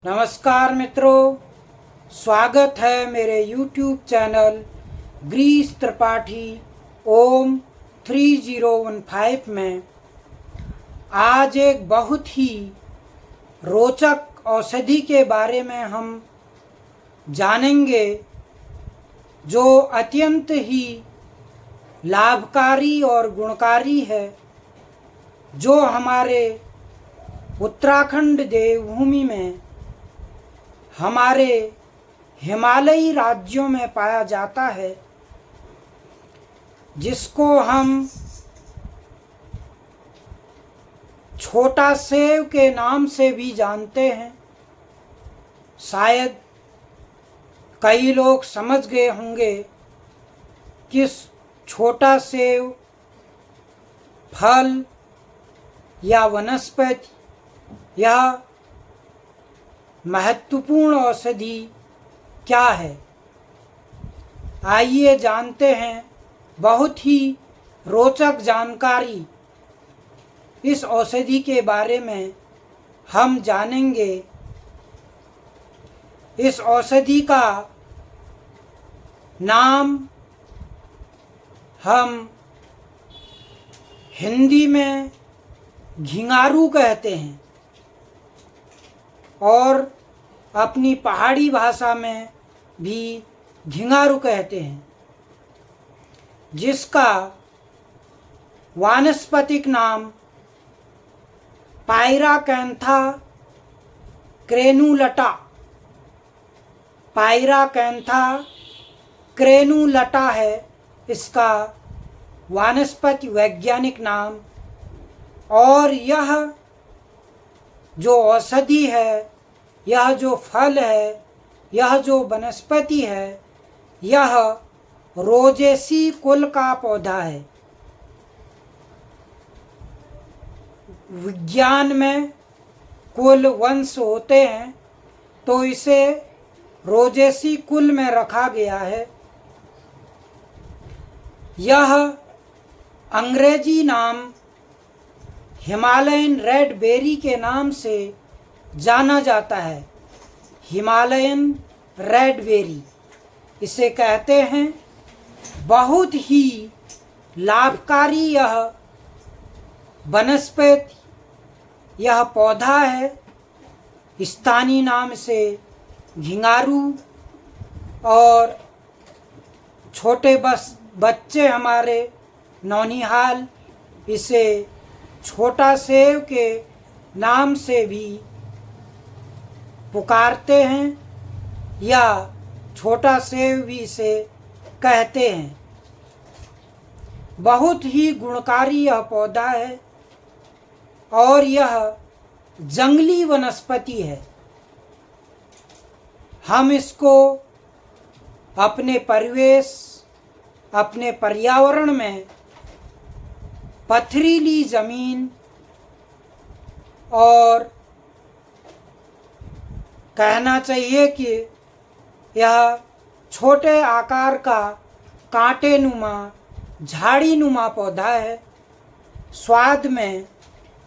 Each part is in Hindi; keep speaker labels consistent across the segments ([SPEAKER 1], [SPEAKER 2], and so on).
[SPEAKER 1] नमस्कार मित्रों, स्वागत है मेरे YouTube चैनल ग्रीस त्रिपाठी ओम 3015 में। आज एक बहुत ही रोचक औषधि के बारे में हम जानेंगे जो अत्यंत ही लाभकारी और गुणकारी है, जो हमारे उत्तराखंड देवभूमि में हमारे हिमालयी राज्यों में पाया जाता है, जिसको हम छोटा सेव के नाम से भी जानते हैं। शायद कई लोग समझ गए होंगे कि छोटा सेव फल या वनस्पति या महत्वपूर्ण औषधि क्या है। आइए जानते हैं बहुत ही रोचक जानकारी इस औषधि के बारे में हम जानेंगे। इस औषधि का नाम हम हिंदी में घिंगारू कहते हैं और अपनी पहाड़ी भाषा में भी घिंगारू कहते हैं, जिसका वानस्पतिक नाम पायराकैंथा क्रेनुलटा है। इसका वानस्पतिक वैज्ञानिक नाम। और यह जो औषधि है, यह जो फल है, यह जो वनस्पति है, यह रोजेसी कुल का पौधा है। विज्ञान में कुल वंश होते हैं, तो इसे रोजेसी कुल में रखा गया है। यह अंग्रेजी नाम हिमालयन रेड बेरी के नाम से जाना जाता है। हिमालयन रेड बेरी इसे कहते हैं। बहुत ही लाभकारी यह वनस्पति, यह पौधा है। स्थानीय नाम से घिंगारू। और छोटे बच्चे हमारे नौनिहाल इसे छोटा सेव के नाम से भी पुकारते हैं या छोटा सेव भी इसे कहते हैं। बहुत ही गुणकारी यह पौधा है और यह जंगली वनस्पति है। हम इसको अपने परिवेश, अपने पर्यावरण में पथरीली जमीन और कहना चाहिए कि यह छोटे आकार का कांटे नुमा झाड़ी नुमा पौधा है। स्वाद में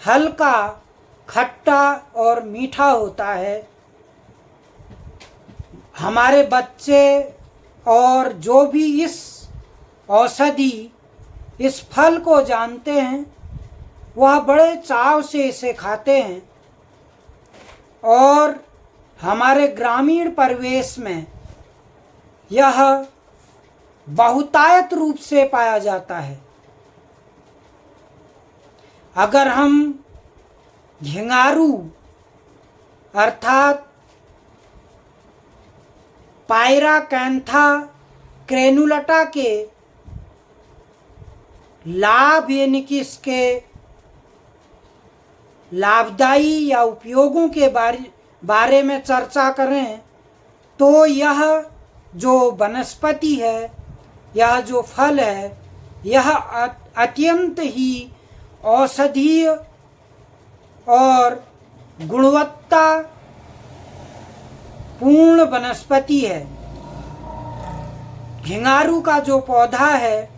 [SPEAKER 1] हल्का खट्टा और मीठा होता है। हमारे बच्चे और जो भी इस औषधि, इस फल को जानते हैं, वह बड़े चाव से इसे खाते हैं। और हमारे ग्रामीण परिवेश में यह बहुतायत रूप से पाया जाता है। अगर हम घिंगारू अर्थात पायराकैंथा क्रेनुलटा के लाभ यानी कि इसके लाभदायी या उपयोगों के बारे में चर्चा करें, तो यह जो वनस्पति है, यह जो फल है, यह अत्यंत ही औषधीय और गुणवत्ता पूर्ण वनस्पति है। घिंगारू का जो पौधा है,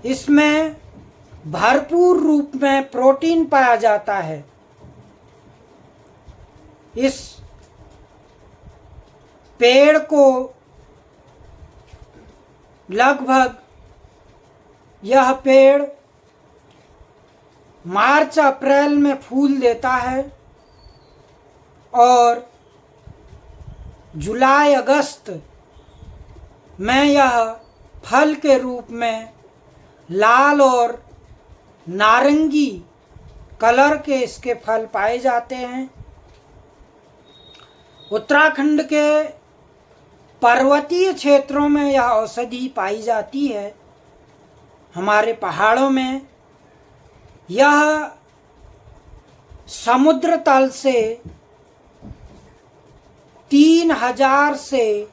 [SPEAKER 1] इसमें भरपूर रूप में प्रोटीन पाया जाता है। इस पेड़ को लगभग यह पेड़ मार्च अप्रैल में फूल देता है और जुलाई अगस्त में यह फल के रूप में लाल और नारंगी कलर के इसके फल पाए जाते हैं। उत्तराखंड के पर्वतीय क्षेत्रों में यह औषधि पाई जाती है। हमारे पहाड़ों में यह समुद्र तल से 3000 से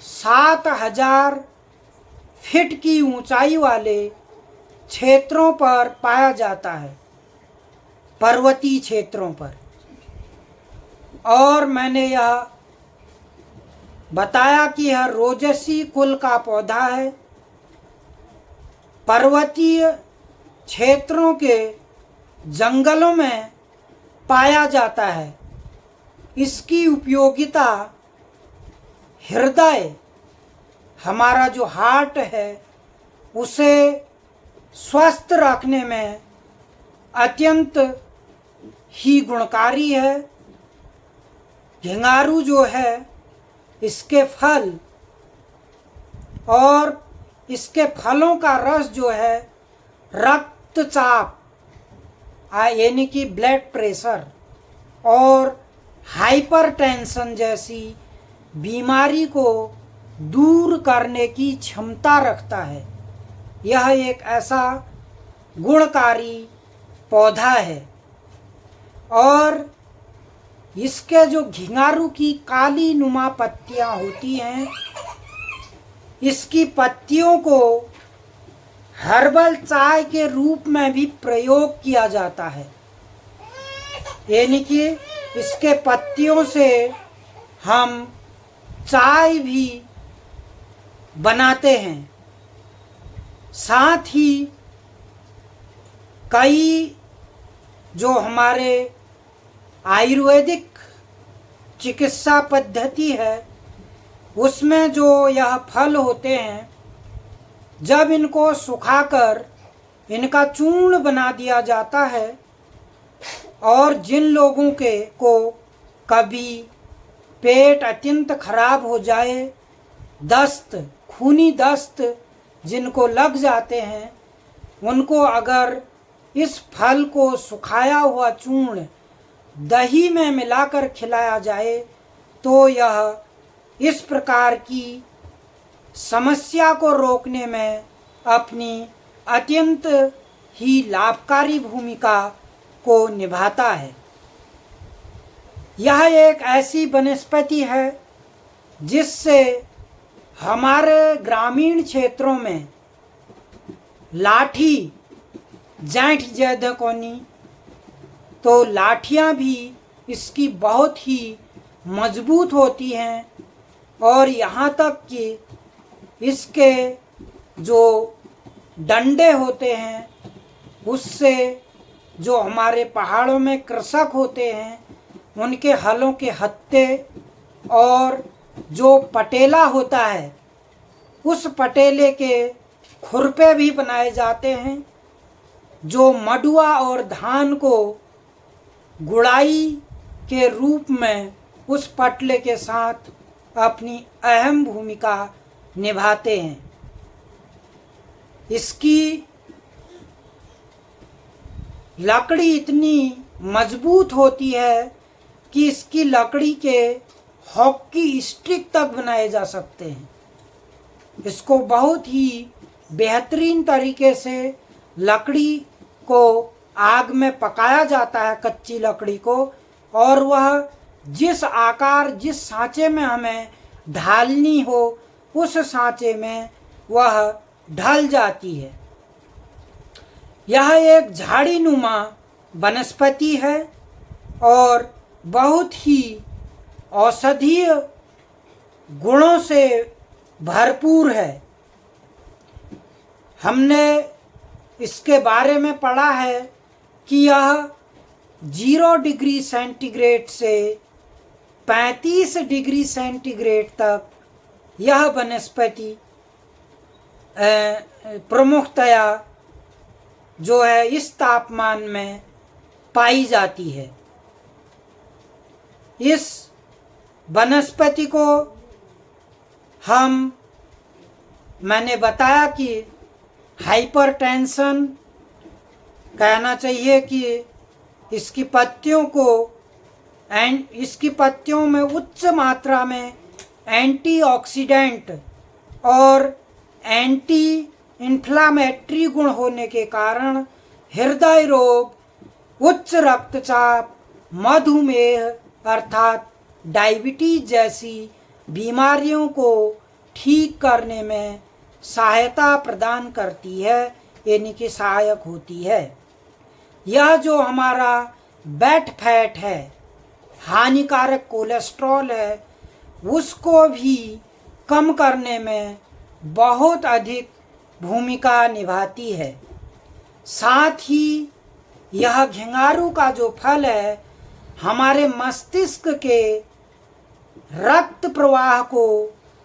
[SPEAKER 1] 7000 फीट की ऊंचाई वाले क्षेत्रों पर पाया जाता है, पर्वतीय क्षेत्रों पर। और मैंने यह बताया कि यह रोजेसी कुल का पौधा है। पर्वतीय क्षेत्रों के जंगलों में पाया जाता है। इसकी उपयोगिता हृदय, हमारा जो हार्ट है, उसे स्वस्थ रखने में अत्यंत ही गुणकारी है। घिंगारू जो है, इसके फल और इसके फलों का रस जो है रक्तचाप यानी कि ब्लड प्रेशर और हाइपरटेंशन जैसी बीमारी को दूर करने की क्षमता रखता है। यह एक ऐसा गुणकारी पौधा है। और इसके जो घिंगारू की काली नुमा पत्तियां होती हैं, इसकी पत्तियों को हर्बल चाय के रूप में भी प्रयोग किया जाता है। यानी कि इसके पत्तियों से हम चाय भी बनाते हैं। साथ ही कई जो हमारे आयुर्वेदिक चिकित्सा पद्धति है, उसमें जो यह फल होते हैं, जब इनको सुखाकर इनका चूर्ण बना दिया जाता है और जिन लोगों के को कभी पेट अत्यंत खराब हो जाए, दस्त, खूनी दस्त जिनको लग जाते हैं, उनको अगर इस फल को सुखाया हुआ चूर्ण दही में मिलाकर खिलाया जाए तो यह इस प्रकार की समस्या को रोकने में अपनी अत्यंत ही लाभकारी भूमिका को निभाता है। यह एक ऐसी वनस्पति है जिससे हमारे ग्रामीण क्षेत्रों में लाठी, जैंठ जैद कोनी, तो लाठियाँ भी इसकी बहुत ही मजबूत होती हैं। और यहाँ तक कि इसके जो डंडे होते हैं, उससे जो हमारे पहाड़ों में कृषक होते हैं, उनके हलों के हत्थे और जो पटेला होता है, उस पटेले के खुरपे भी बनाए जाते हैं, जो मडुआ और धान को गुड़ाई के रूप में उस पटले के साथ अपनी अहम भूमिका निभाते हैं। इसकी लकड़ी इतनी मजबूत होती है कि इसकी लकड़ी के हॉकी स्टिक तक बनाए जा सकते हैं। इसको बहुत ही बेहतरीन तरीके से लकड़ी को आग में पकाया जाता है, कच्ची लकड़ी को, और वह जिस आकार, जिस सांचे में हमें ढालनी हो, उस सांचे में वह ढल जाती है। यह एक झाड़ीनुमा वनस्पति है और बहुत ही औषधीय गुणों से भरपूर है। हमने इसके बारे में पढ़ा है कि यह 0 डिग्री सेंटीग्रेड से 35 डिग्री सेंटीग्रेड तक यह वनस्पति प्रमुखतया जो है इस तापमान में पाई जाती है। इस वनस्पति को मैंने बताया कि हाइपरटेंशन कहना चाहिए कि इसकी पत्तियों में उच्च मात्रा में एंटीऑक्सीडेंट और एंटी इन्फ्लामेटरी गुण होने के कारण हृदय रोग, उच्च रक्तचाप, मधुमेह अर्थात डायबिटीज जैसी बीमारियों को ठीक करने में सहायता प्रदान करती है, यानी कि सहायक होती है। यह जो हमारा बैड फैट है, हानिकारक कोलेस्ट्रॉल है, उसको भी कम करने में बहुत अधिक भूमिका निभाती है। साथ ही यह घिंगारू का जो फल है हमारे मस्तिष्क के रक्त प्रवाह को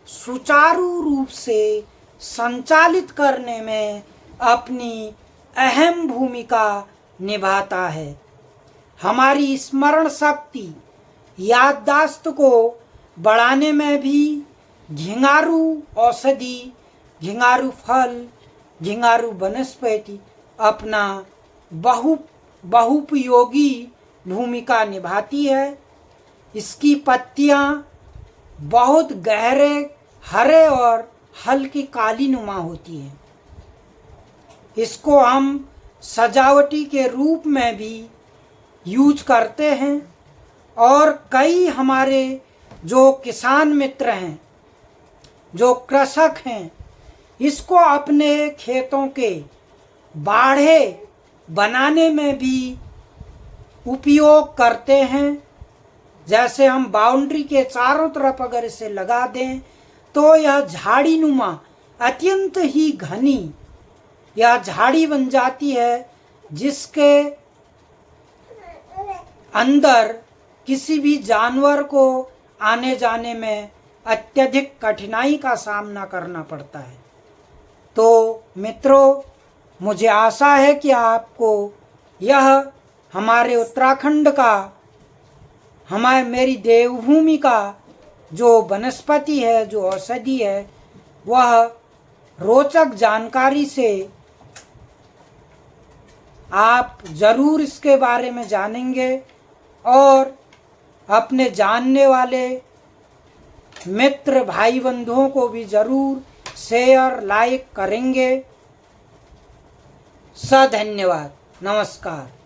[SPEAKER 1] सुचारू रूप से संचालित करने में अपनी अहम भूमिका निभाता है। हमारी स्मरण शक्ति, याददाश्त को बढ़ाने में भी घिंगारू औषधि, घिंगारू फल, घिंगारू वनस्पति अपना बहुपयोगी भूमिका निभाती है। इसकी पत्तियां बहुत गहरे हरे और हल्की काली नुमा होती हैं। इसको हम सजावटी के रूप में भी यूज करते हैं और कई हमारे जो किसान मित्र हैं, जो कृषक हैं, इसको अपने खेतों के बाढ़े बनाने में भी उपयोग करते हैं। जैसे हम बाउंड्री के चारों तरफ अगर इसे लगा दें तो यह झाड़ी नुमा अत्यंत ही घनी यह झाड़ी बन जाती है, जिसके अंदर किसी भी जानवर को आने जाने में अत्यधिक कठिनाई का सामना करना पड़ता है। तो मित्रों, मुझे आशा है कि आपको यह हमारे उत्तराखंड का, मेरी देवभूमि का जो वनस्पति है, जो औषधि है, वह रोचक जानकारी से आप ज़रूर इसके बारे में जानेंगे और अपने जानने वाले मित्र भाई बंधुओं को भी ज़रूर शेयर लाइक करेंगे। धन्यवाद। नमस्कार।